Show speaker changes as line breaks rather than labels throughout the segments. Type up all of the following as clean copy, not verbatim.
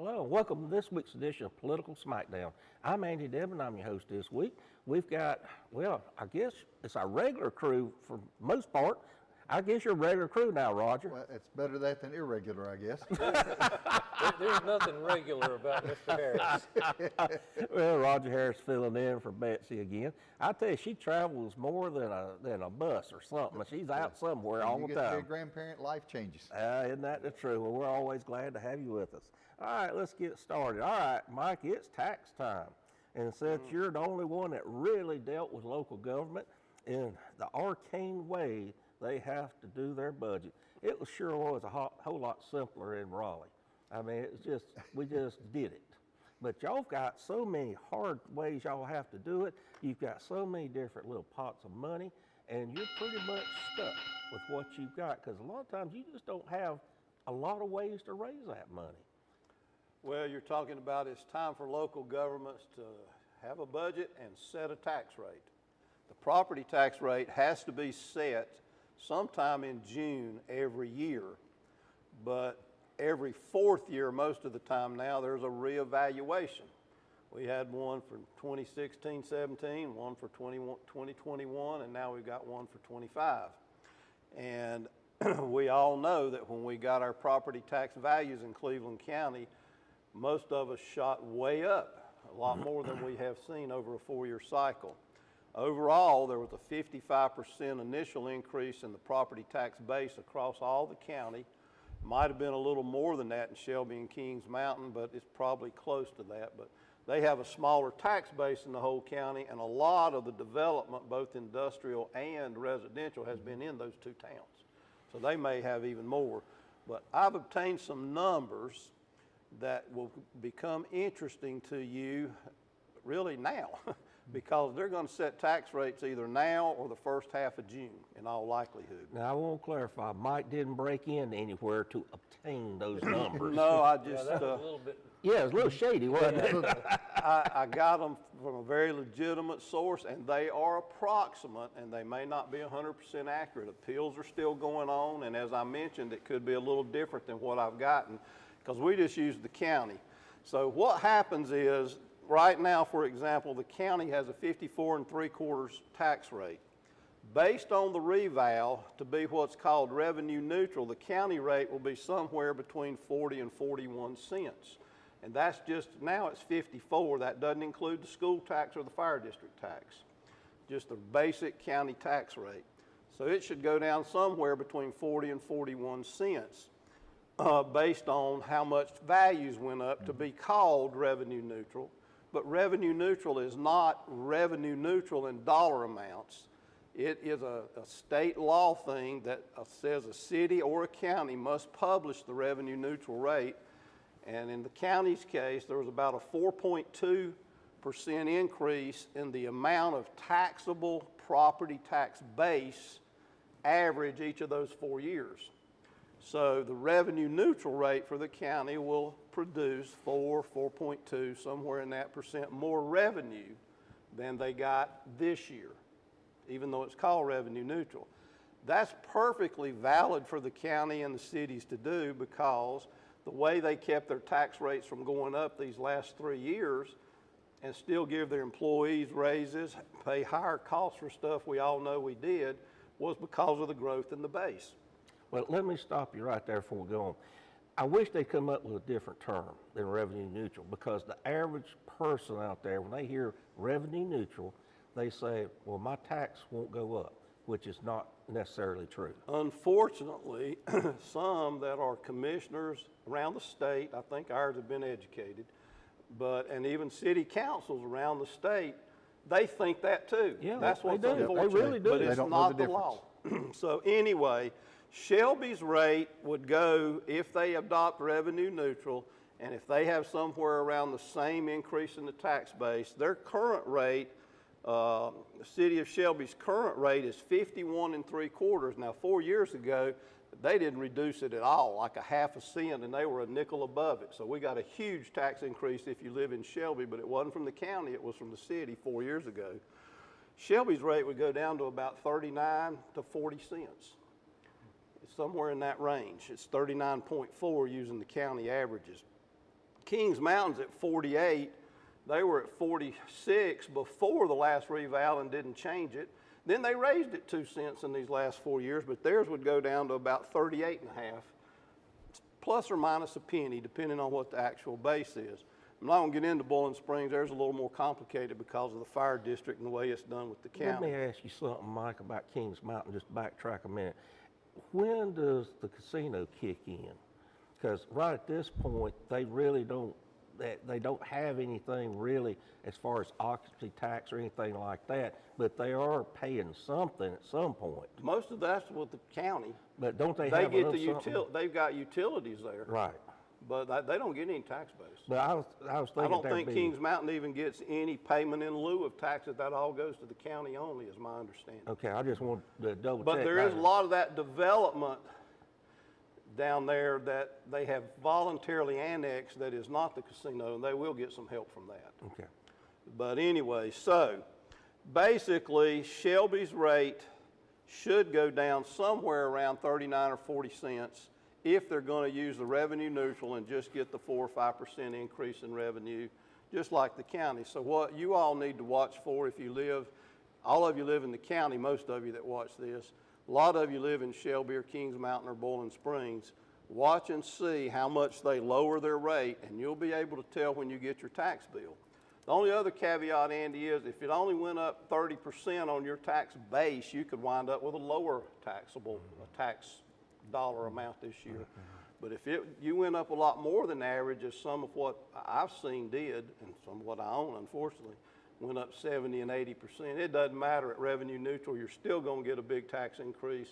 Hello, and welcome to this week's edition of Political Smackdown. I'm Andy Devin, I'm your host this week. We've got, well, I guess it's our regular crew for most part. I guess you're a regular crew now, Roger.
Well, it's better that than irregular, I guess.
There's nothing regular about Mr. Harris.
Well, Roger Harris filling in for Betsy again. I tell you, she travels more than a bus or something. She's out somewhere all the
You get to be a
time.
grandparent, life changes.
Isn't that the truth? Well, we're always glad to have you with us. All right, let's get started. All right, Mike, it's tax time. And since you're the only one that really dealt with local government in the arcane way they have to do their budget, it sure was a whole lot simpler in Raleigh. I mean, we just did it. But y'all got so many hard ways y'all have to do it. You've got so many different little pots of money, and you're pretty much stuck with what you've got because a lot of times you just don't have a lot of ways to raise that money.
Well, you're talking about it's time for local governments to have a budget and set a tax rate. The property tax rate has to be set sometime in June every year, but every fourth year, most of the time now, there's a reevaluation. We had one for 2016-17, one for 2021, and now we've got one for 25. And we all know that when we got our property tax values in Cleveland County, most of us shot way up, a lot more than we have seen over a 4-year cycle. Overall, there was a 55% initial increase in the property tax base across all the county. Might have been a little more than that in Shelby and Kings Mountain, but it's probably close to that. But they have a smaller tax base in the whole county, and a lot of the development, both industrial and residential, has been in those two towns. So they may have even more. But I've obtained some numbers that will become interesting to you really now because they're going to set tax rates either now or the first half of June in all likelihood.
Now, I want to clarify, Mike didn't break in anywhere to obtain those numbers.
No, I just,
Yeah, it was a little shady, wasn't it?
I got them from a very legitimate source, and they are approximate, and they may not be 100% accurate. Appeals are still going on, and as I mentioned, it could be a little different than what I've gotten because we just use the county. So what happens is, right now, for example, the county has a 54 3/4 tax rate. Based on the reval to be what's called revenue neutral, the county rate will be somewhere between 40 and 41 cents. And that's just, now it's 54. That doesn't include the school tax or the fire district tax, just the basic county tax rate. So it should go down somewhere between 40 and 41 cents based on how much values went up to be called revenue neutral. But revenue neutral is not revenue neutral in dollar amounts. It is a state law thing that says a city or a county must publish the revenue neutral rate. And in the county's case, there was about a 4.2% increase in the amount of taxable property tax base average each of those 4 years. So the revenue neutral rate for the county will produce 4.2, somewhere in that percent more revenue than they got this year, even though it's called revenue neutral. That's perfectly valid for the county and the cities to do because the way they kept their tax rates from going up these last 3 years and still give their employees raises, pay higher costs for stuff we all know we did, was because of the growth in the base.
Well, let me stop you right there before we go on. I wish they'd come up with a different term than revenue neutral because the average person out there, when they hear revenue neutral, they say, well, my tax won't go up, which is not necessarily true.
Unfortunately, some that are commissioners around the state, I think ours have been educated, and even city councils around the state, they think that too.
Yeah,
that's what's
they do.
unfortunate.
They really do.
But
They
it's
don't know
not
the
the law. So anyway, Shelby's rate would go, if they adopt revenue neutral, and if they have somewhere around the same increase in the tax base, their current rate, the city of Shelby's current rate is 51 3/4. Now, 4 years ago, they didn't reduce it at all, like a half a cent, and they were a nickel above it. So we got a huge tax increase if you live in Shelby, but it wasn't from the county, it was from the city 4 years ago. Shelby's rate would go down to about 39 to 40 cents. It's somewhere in that range. It's 39.4 using the county averages. Kings Mountain's at 48. They were at 46 before the last reval and didn't change it. Then they raised it 2 cents in these last 4 years, but theirs would go down to about 38 and a half, plus or minus a penny, depending on what the actual base is. I'm not going to get into Bowling Springs. There's a little more complicated because of the fire district and the way it's done with the county.
Let me ask you something, Mike, about Kings Mountain, just backtrack a minute. When does the casino kick in? Because right at this point, they really don't, they don't have anything really as far as occupancy tax or anything like that, but they are paying something at some point.
Most of that's with the county.
But don't they
They
have
get
enough
the
something?
they've got utilities there,
Right.
but they don't get any tax base.
But I was thinking
I don't
there'd
think
be-
Kings Mountain even gets any payment in lieu of taxes. That all goes to the county only, is my understanding.
Okay, I just wanted to double check.
But there is a lot of that development down there that they have voluntarily annexed that is not the casino, and they will get some help from that.
Okay.
But anyway, so basically Shelby's rate should go down somewhere around 39 or 40 cents if they're going to use the revenue neutral and just get the 4 or 5% increase in revenue, just like the county. So what you all need to watch for, if you live, all of you live in the county, most of you that watch this, a lot of you live in Shelby or Kings Mountain or Bowling Springs. Watch and see how much they lower their rate, and you'll be able to tell when you get your tax bill. The only other caveat, Andy, is if it only went up 30% on your tax base, you could wind up with a lower taxable tax dollar amount this year. But if you went up a lot more than average, as some of what I've seen did, and some of what I own, unfortunately, went up 70 and 80%. It doesn't matter at revenue neutral. You're still going to get a big tax increase.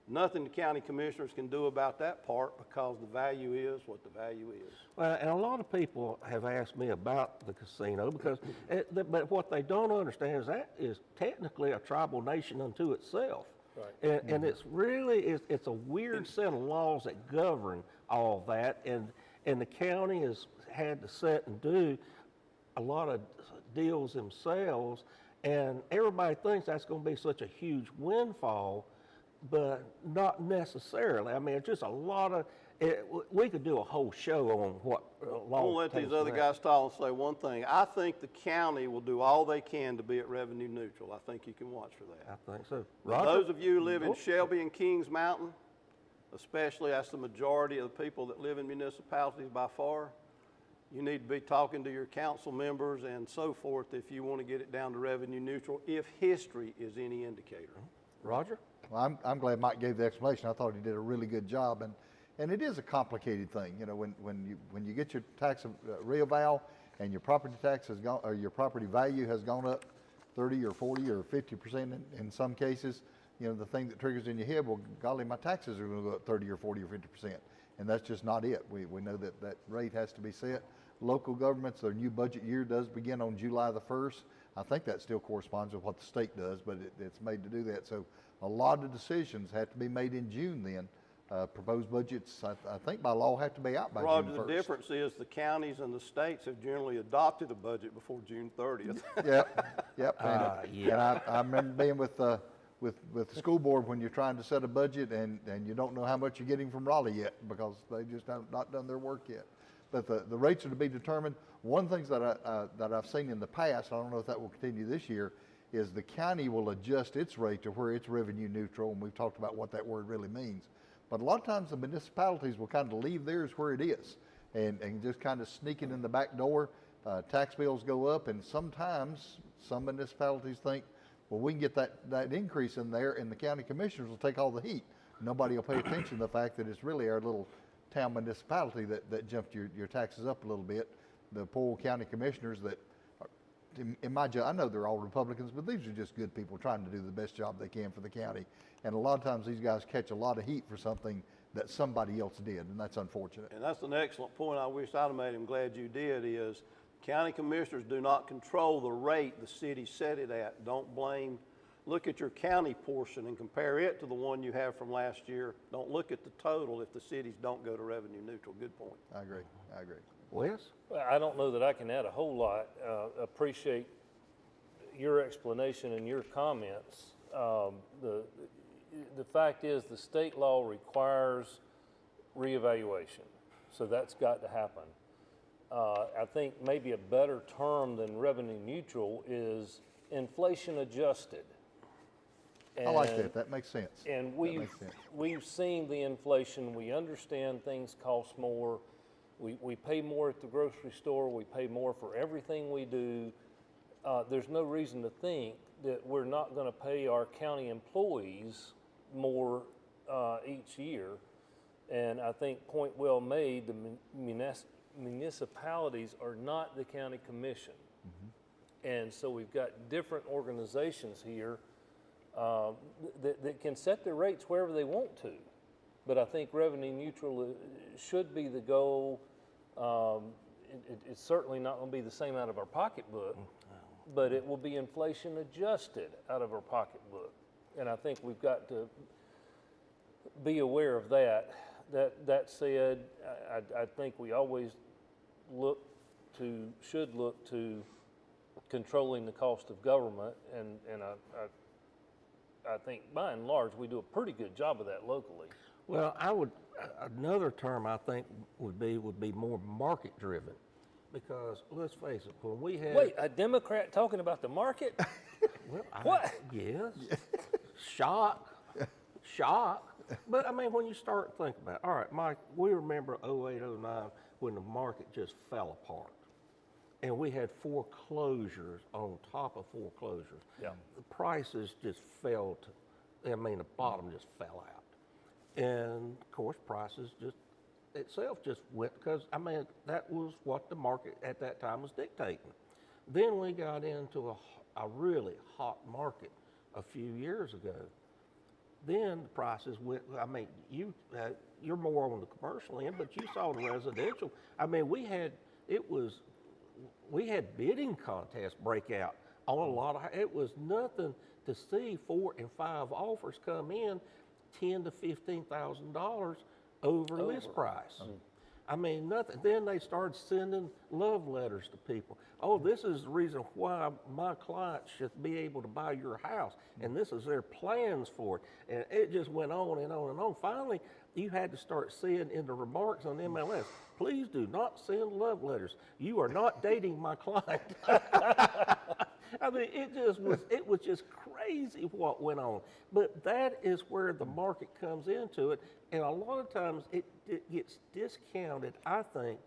Nothing the county commissioners can do about that part because the value is what the value is.
Well, and a lot of people have asked me about the casino because, but what they don't understand is that is technically a tribal nation unto itself. Right. And it's really, it's a weird set of laws that govern all that. And the county has had to set and do a lot of deals themselves. And everybody thinks that's going to be such a huge windfall, but not necessarily. I mean, it's just a lot of, we could do a whole show on what law.
I'll let these other guys talk and say one thing. I think the county will do all they can to be at revenue neutral. I think you can watch for that.
I think so.
Roger? Those of you who live in Shelby and Kings Mountain, especially, that's the majority of the people that live in municipalities by far, you need to be talking to your council members and so forth if you want to get it down to revenue neutral, if history is any indicator.
Roger?
Well, I'm glad Mike gave the explanation. I thought he did a really good job, and it is a complicated thing. You know, when you get your tax reeval and your property tax has gone, or your property value has gone up 30 or 40 or 50% in some cases, you know, the thing that triggers in your head, well, golly, my taxes are going to go up 30 or 40 or 50%, and that's just not it. We know that that rate has to be set. Local governments, their new budget year does begin on July the 1st. I think that still corresponds with what the state does, but it's made to do that. So a lot of decisions have to be made in June then. Proposed budgets, I think by law, have to be out by
Roger,
June 1st.
the difference is the counties and the states have generally adopted a budget before June 30th.
Yep. And I remember being with the school board when you're trying to set a budget and you don't know how much you're getting from Raleigh yet because they just have not done their work yet. But the rates are to be determined. One of the things that I've seen in the past, I don't know if that will continue this year, is the county will adjust its rate to where it's revenue neutral, and we've talked about what that word really means. But a lot of times the municipalities will kind of leave theirs where it is and just kind of sneak it in the back door. Tax bills go up, and sometimes some municipalities think, well, we can get that increase in there, and the county commissioners will take all the heat. Nobody will pay attention to the fact that it's really our little town municipality that jumped your taxes up a little bit. The poor county commissioners that, in my job, I know they're all Republicans, but these are just good people trying to do the best job they can for the county. And a lot of times these guys catch a lot of heat for something that somebody else did, and that's unfortunate.
And that's an excellent point. I wish I'd have made. I'm glad you did. Is county commissioners do not control the rate the city set it at. Don't blame. Look at your county portion and compare it to the one you have from last year. Don't look at the total if the cities don't go to revenue neutral. Good point.
I agree.
Wes?
Well, I don't know that I can add a whole lot. Appreciate your explanation and your comments. The fact is the state law requires reevaluation, so that's got to happen. I think maybe a better term than revenue neutral is inflation adjusted.
I like
And-
that, that makes sense.
And
That
we've,
makes sense.
we've seen the inflation, we understand things cost more, we pay more at the grocery store, we pay more for everything we do. There's no reason to think that we're not gonna pay our county employees more each year. And I think point well made, the municipalities are not the county commission. And so we've got different organizations here that can set their rates wherever they want to. But I think revenue neutral should be the goal. It's certainly not going to be the same out of our pocketbook, but it will be inflation adjusted out of our pocketbook. And I think we've got to be aware of that. That said, I think we always should look to controlling the cost of government, and I think by and large we do a pretty good job of that locally.
Well, another term I think would be more market driven, because let's face it, when we had.
Wait, a Democrat talking about the market?
Well,
What?
Yes. Shock. But I mean, when you start thinking about it, all right, Mike, we remember 08, 09 when the market just fell apart. And we had foreclosures on top of foreclosures.
Yeah.
The prices just fell to, the bottom just fell out. And of course, prices itself just went, because, that was what the market at that time was dictating. Then we got into a really hot market a few years ago. Then the prices went, you're more on the commercial end, but you saw the residential. We had bidding contests break out on a lot of, it was nothing to see 4 and 5 offers come in $10,000 to $15,000 over list price. Nothing. Then they started sending love letters to people. Oh, this is the reason why my client should be able to buy your house, and this is their plans for it. And it just went on and on and on. Finally, you had to start saying in the remarks on MLS, please do not send love letters. You are not dating my client. It was just crazy what went on. But that is where the market comes into it. And a lot of times it gets discounted, I think,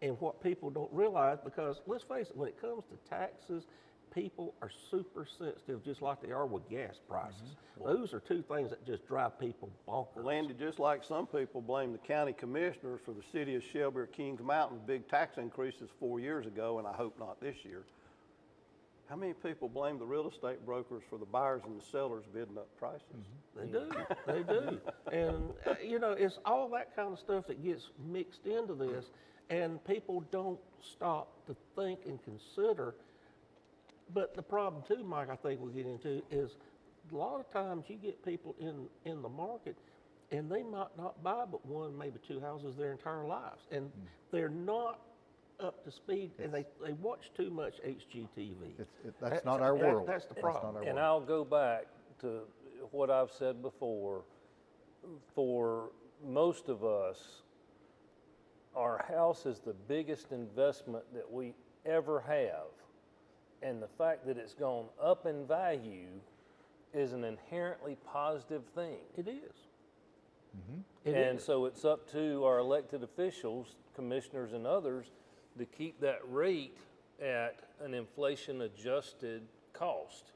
and what people don't realize, because let's face it, when it comes to taxes, people are super sensitive, just like they are with gas prices. Those are two things that just drive people bonkers.
Landy, just like some people blame the county commissioners for the city of Shelby or Kings Mountain big tax increases 4 years ago, and I hope not this year. How many people blame the real estate brokers for the buyers and the sellers bidding up prices?
They do. And, it's all that kind of stuff that gets mixed into this, and people don't stop to think and consider. But the problem too, Mike, I think we'll get into is a lot of times you get people in the market and they might not buy but 1, maybe 2 houses their entire lives. And they're not up to speed, and they watch too much HGTV.
That's not our world.
That's the problem.
That's not our
And
world.
I'll go back to what I've said before. For most of us, our house is the biggest investment that we ever have. And the fact that it's gone up in value is an inherently positive thing.
It is.
And so it's up to our elected officials, commissioners and others, to keep that rate at an inflation-adjusted cost,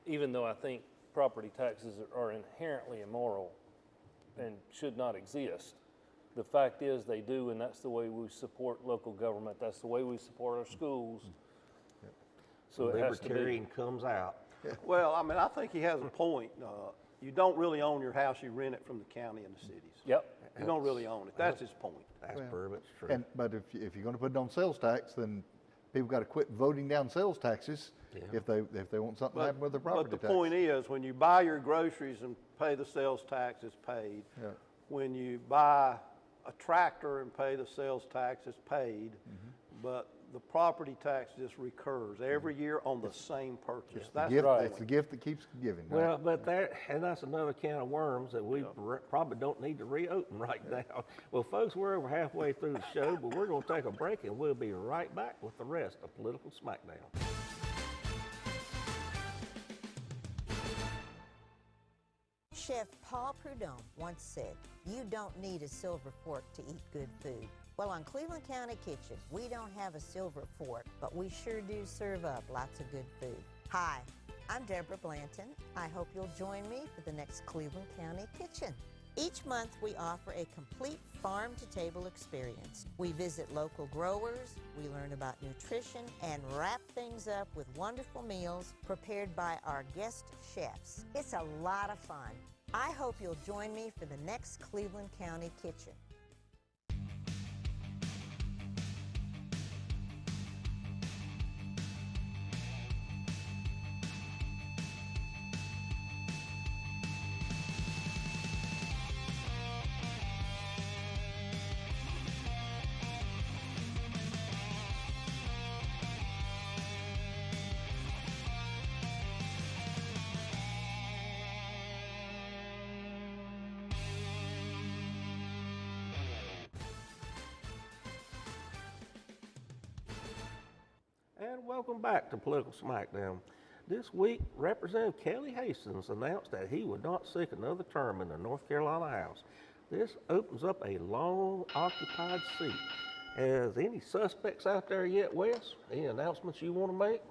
even though I think property taxes are inherently immoral and should not exist. The fact is they do, and that's the way we support local government. That's the way we support our schools. So it has to be.
Libertarian comes out.
Well, I think he has a point. You don't really own your house, you rent it from the county and the cities.
Yep.
You don't really own it. That's his point.
That's pretty much true.
But if you're going to put it on sales tax, then people got to quit voting down sales taxes if they want something to happen with their property
But the
tax.
point is, when you buy your groceries and pay the sales tax, it's paid.
Yeah.
When you buy a tractor and pay the sales tax, it's paid. But the property tax just recurs every year on the same purchase. That's
Gift,
right.
It's the gift that keeps giving. Right?
Well, but that's another can of worms that we probably don't need to reopen right now. Well, folks, we're over halfway through the show, but we're going to take a break and we'll be right back with the rest of Political Smackdown.
Chef Paul Prudhomme once said, "You don't need a silver fork to eat good food." Well, on Cleveland County Kitchen, we don't have a silver fork, but we sure do serve up lots of good food. Hi, I'm Deborah Blanton. I hope you'll join me for the next Cleveland County Kitchen. Each month, we offer a complete farm-to-table experience. We visit local growers, we learn about nutrition, and wrap things up with wonderful meals prepared by our guest chefs. It's a lot of fun. I hope you'll join me for the next Cleveland County Kitchen.
And welcome back to Political Smackdown. This week, Representative Kelly Hastings announced that he would not seek another term in the North Carolina House. This opens up a long occupied seat. Has any suspects out there yet, Wes? Any announcements you want to make?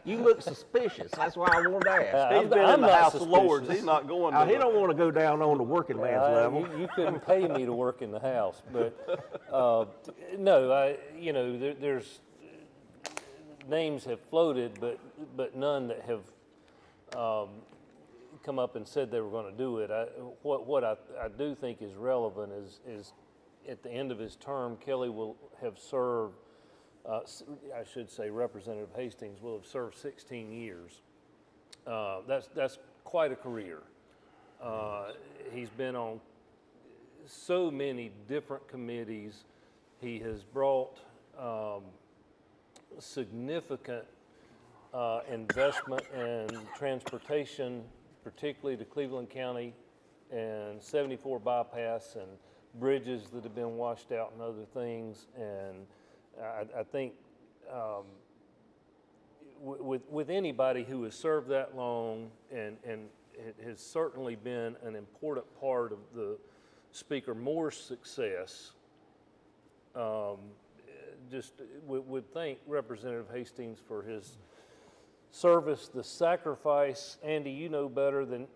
You look suspicious. That's why I wanted to ask.
He's been in the House of Lords. He's not going to.
He don't want to go down on the working man's level.
You couldn't pay me to work in the House, but no, there's names have floated, but none that have come up and said they were going to do it. What I do think is relevant is at the end of his term, Kelly will have served. I should say Representative Hastings will have served 16 years. That's quite a career. He's been on so many different committees. He has brought significant investment in transportation, particularly to Cleveland County, and 74 bypass and bridges that have been washed out and other things. And I think with anybody who has served that long and it has certainly been an important part of the Speaker Moore's success, just would thank Representative Hastings for his service, the sacrifice. Andy, you know better than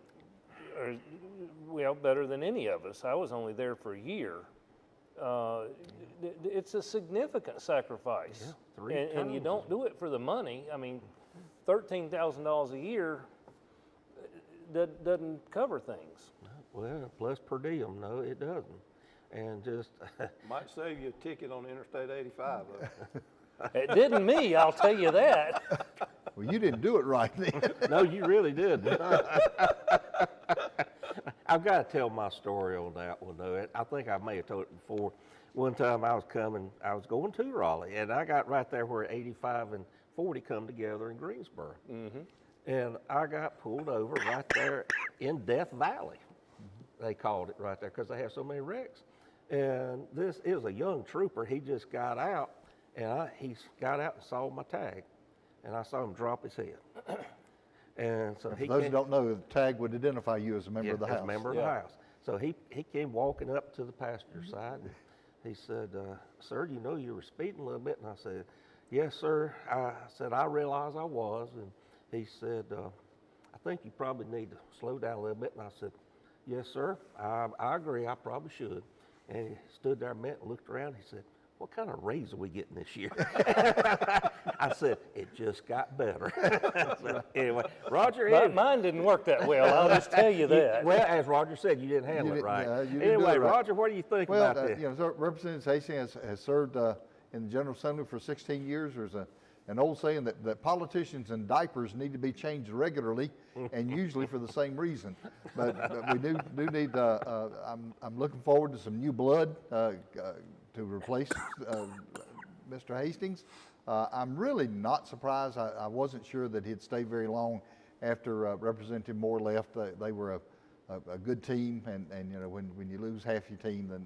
any of us. I was only there for a year. It's a significant sacrifice, and you don't do it for the money. I mean, $13,000 a year doesn't cover things.
Well, plus per diem, no, it doesn't. And just
Might save you a ticket on Interstate 85. Though.
It didn't me, I'll tell you that.
Well, you didn't do it right then.
no, you really did. I've got to tell my story on that one, though. I think I may have told it before. One time I was going to Raleigh, and I got right there where 85 and 40 come together in Greensboro. Mm-hmm. And I got pulled over right there in Death Valley. They called it right there because they have so many wrecks. And it was a young trooper. He just got out, and he got out and saw my tag, and I saw him drop his head. And so
For those who don't know, the tag would identify you as a member of the House.
As a member of the House. So he came walking up to the passenger side, and he said, "Sir, you know you were speeding a little bit?" And I said, "Yes, sir." I said, "I realize I was." And he said, "I think you probably need to slow down a little bit." And I said, "Yes, sir, I agree, I probably should." And he stood there a minute and looked around. He said, "What kind of raise are we getting this year?" I said, "It just got better." So anyway, Roger.
Mine didn't work that well, I'll just tell you that.
Well, as Roger said, you didn't handle it right.
You didn't
Anyway,
do it right.
Roger, what do you think about this?
So Representative Hastings has served in the General Assembly for 16 years. There's an old saying that politicians and diapers need to be changed regularly and usually for the same reason. But we do need, I'm looking forward to some new blood to to replace Mr. Hastings. I'm really not surprised. I wasn't sure that he'd stay very long after Representative Moore left. They were a good team, and you know, when you lose half your team, then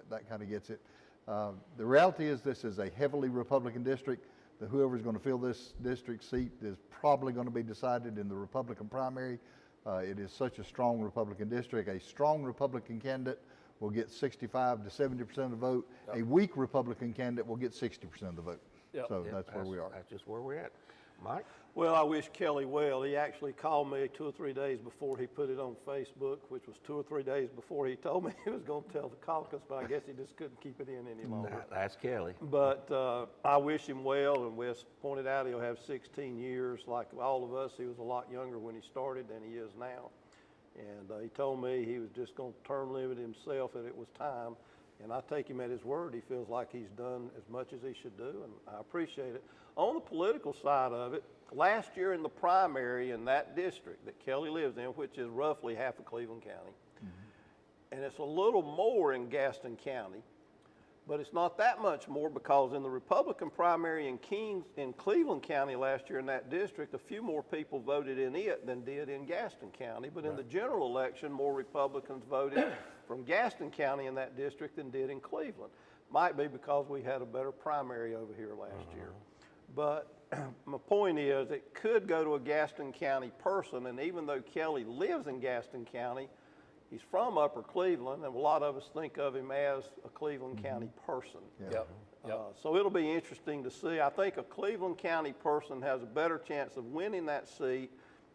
that kind of gets it. The reality is this is a heavily Republican district. Whoever's going to fill this district seat is probably going to be decided in the Republican primary. It is such a strong Republican district. A strong Republican candidate will get 65 to 70% of the vote. Yep. A weak Republican candidate will get 60% of the vote. Yep. So that's where we are.
That's just where we're at. Mike?
Well, I wish Kelly well. He actually called me 2 or 3 days before he put it on Facebook, which was 2 or 3 days before he told me he was going to tell the caucus, but I guess he just couldn't keep it in any longer.
That's Kelly.
But I wish him well, and Wes pointed out he'll have 16 years. Like all of us, he was a lot younger when he started than he is now. And he told me he was just going to term limit himself, and it was time. And I take him at his word. He feels like he's done as much as he should do, and I appreciate it. On the political side of it, last year in the primary in that district that Kelly lives in, which is roughly half of Cleveland County, and it's a little more in Gaston County, but it's not that much more because in the Republican primary in Cleveland County last year in that district, a few more people voted in it than did in Gaston County. But in the general election, more Republicans voted from Gaston County in that district than did in Cleveland. Might be because we had a better primary over here last year. But my point is, it could go to a Gaston County person, and even though Kelly lives in Gaston County, he's from Upper Cleveland, and a lot of us think of him as a Cleveland County person.
Yeah.
So it'll be interesting to see. I think a Cleveland County person has a better chance of winning that seat,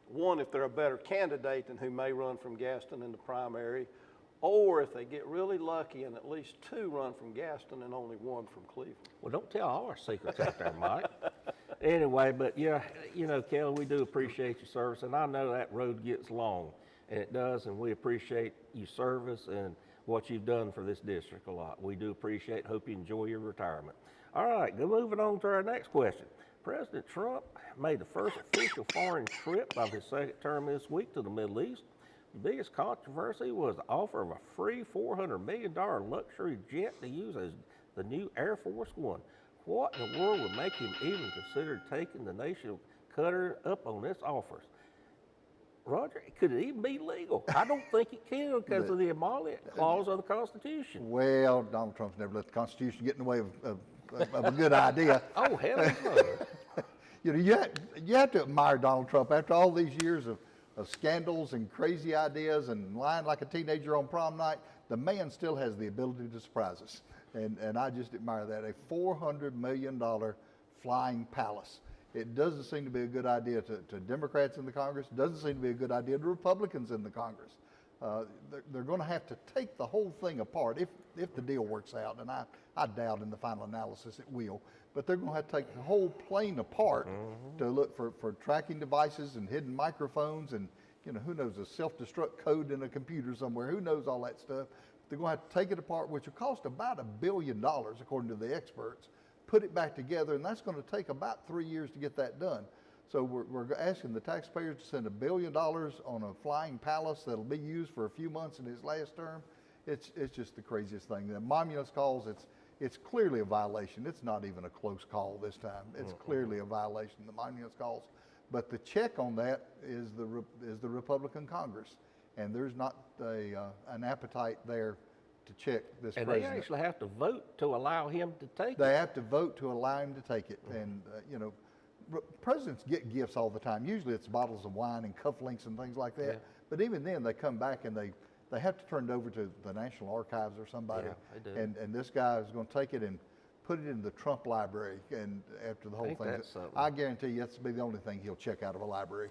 one, if they're a better candidate than who may run from Gaston in the primary, or if they get really lucky and at least 2 run from Gaston and only 1 from Cleveland.
Well, don't tell all our secrets out there, Mike. Anyway, but yeah, you know, Kelly, we do appreciate your service, and I know that road gets long. And it does, and we appreciate your service and what you've done for this district a lot. We do appreciate, hope you enjoy your retirement. All right, moving on to our next question. President Trump made the first official foreign trip of his second term this week to the Middle East. The biggest controversy was the offer of a free $400 million luxury jet to use as the new Air Force One. What in the world would make him even consider taking the nation of Qatar up on this offer? Roger, could it even be legal? I don't think it can because of the emollient clause of the Constitution.
Well, Donald Trump's never let the Constitution get in the way of a good idea.
Oh, hell no.
You know, you have to admire Donald Trump after all these years of scandals and crazy ideas and lying like a teenager on prom night. The man still has the ability to surprise us, and I just admire that. A $400 million flying palace. It doesn't seem to be a good idea to Democrats in the Congress. It doesn't seem to be a good idea to Republicans in the Congress. They're going to have to take the whole thing apart if the deal works out, and I doubt in the final analysis it will. But they're going to have to take the whole plane apart to look for tracking devices and hidden microphones and, you know, who knows, a self-destruct code in a computer somewhere. Who knows all that stuff? They're going to have to take it apart, which will cost about $1 billion, according to the experts. Put it back together, and that's going to take about 3 years to get that done. So we're asking the taxpayers to send $1 billion on a flying palace that'll be used for a few months in his last term. It's just the craziest thing. The Monuments calls, it's clearly a violation. It's not even a close call this time. It's clearly a violation, the Monuments calls. But the check on that is the Republican Congress, and there's not an appetite there to check this
and
president.
They actually have to vote to allow him to take it.
They have to vote to allow him to take it. And, you know, presidents get gifts all the time. Usually it's bottles of wine and cufflinks and things like that. Yeah. But even then, they come back and they have to turn it over to the National Archives or somebody.
Yeah, they do.
And this guy is going to take it and put it in the Trump library. And after the whole thing,
that's
I guarantee you that's be the only thing he'll check out of a library.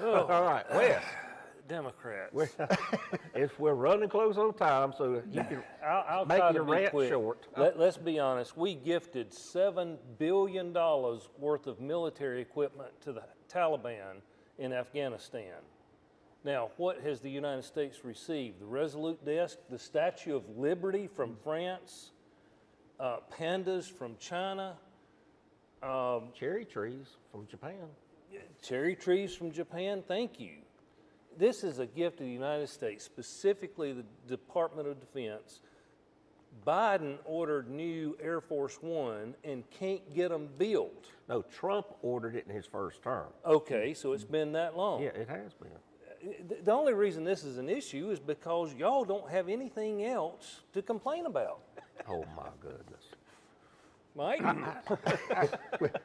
Oh. All right, Wes.
Democrats.
We're running close on time, so you can
I'll
make
try
your
to be
rant
quick.
short.
Let's be honest. We gifted $7 billion worth of military equipment to the Taliban in Afghanistan. Now, what has the United States received? The Resolute Desk, the Statue of Liberty from France, pandas from China,
Cherry trees from Japan.
cherry trees from Japan. Thank you. This is a gift to the United States, specifically the Department of Defense. Biden ordered new Air Force One and can't get them built.
No, Trump ordered it in his first term.
Okay, so it's been that long.
Yeah, it has been.
The only reason this is an issue is because y'all don't have anything else to complain about.
Oh, my goodness.
Mike?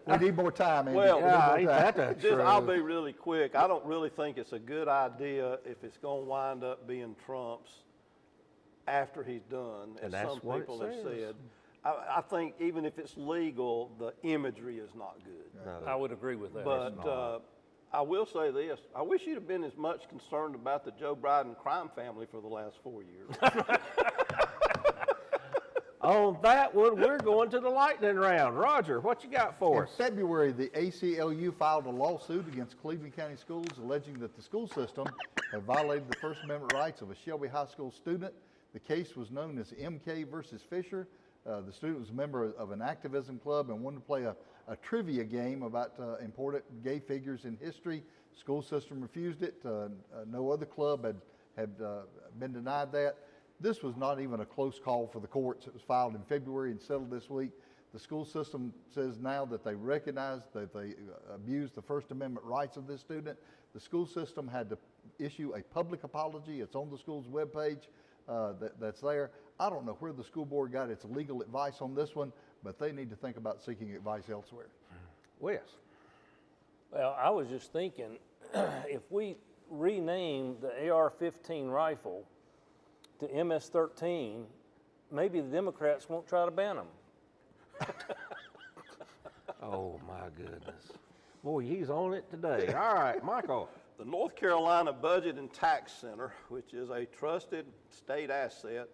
We need more time, Andy.
Well,
We need
Yeah,
more
ain't
time.
that the
Just, I'll
truth?
be really quick. I don't really think it's a good idea if it's gonna wind up being Trump's after he's done, as
And that's
some
what it
people have
says.
said. I think even if it's legal, the imagery is not good.
I would agree with that.
But I will say this, I wish you'd have been as much concerned about the Joe Biden crime family for the last 4 years.
On that one, we're going to the lightning round. Roger, what you got for
In
us?
February, the ACLU filed a lawsuit against Cleveland County Schools alleging that the school system had violated the First Amendment rights of a Shelby High School student. The case was known as MK versus Fisher. The student was a member of an activism club and wanted to play a trivia game about important gay figures in history. School system refused it. No other club had been denied that. This was not even a close call for the courts. It was filed in February and settled this week. The school system says now that they recognize that they abused the First Amendment rights of this student. The school system had to issue a public apology. It's on the school's webpage. That's there. I don't know where the school board got its legal advice on this one, but they need to think about seeking advice elsewhere.
Wes?
Well, I was just thinking, if we rename the AR-15 rifle to MS-13, maybe the Democrats won't try to ban them.
Oh, my goodness. Boy, he's on it today. All right, Michael.
The North Carolina Budget and Tax Center, which is a trusted state asset,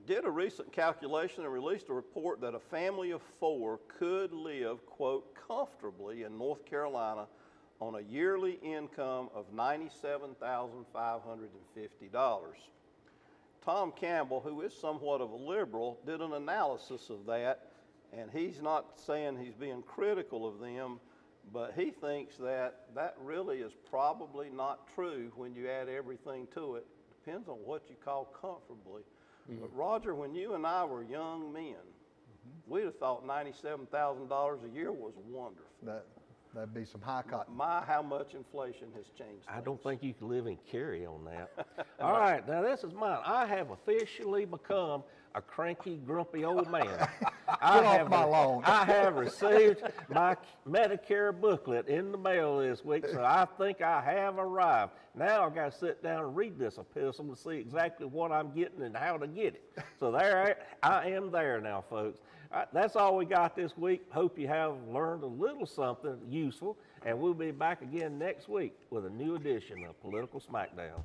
did a recent calculation and released a report that a family of 4 could live, quote, comfortably in North Carolina on a yearly income of $97,550. Tom Campbell, who is somewhat of a liberal, did an analysis of that, and he's not saying he's being critical of them, but he thinks that that really is probably not true when you add everything to it. Depends on what you call comfortably. But Roger, when you and I were young men, we'd have thought $97,000 a year was wonderful.
That'd be some high cotton.
My, how much inflation has changed
I
things.
don't think you can live in Cary on that. All right, now this is mine. I have officially become a cranky, grumpy old man.
Get off my lawn.
I have received my Medicare booklet in the mail this week, so I think I have arrived. Now I've got to sit down and read this epistle to see exactly what I'm getting and how to get it. So there, I am there now, folks. All right, that's all we got this week. Hope you have learned a little something useful, and we'll be back again next week with a new edition of Political Smackdown.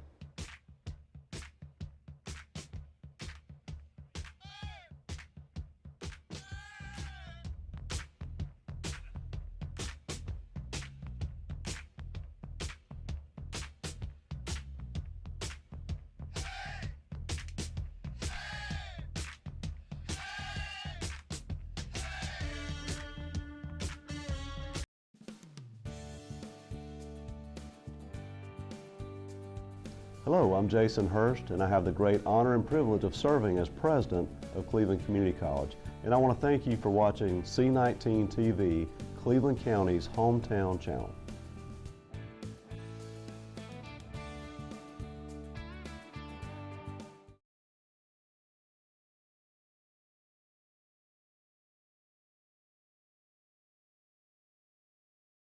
Hello, I'm Jason Hurst, and I have the great honor and privilege of serving as president of Cleveland Community College. And I want to thank you for watching C19 TV, Cleveland County's hometown channel.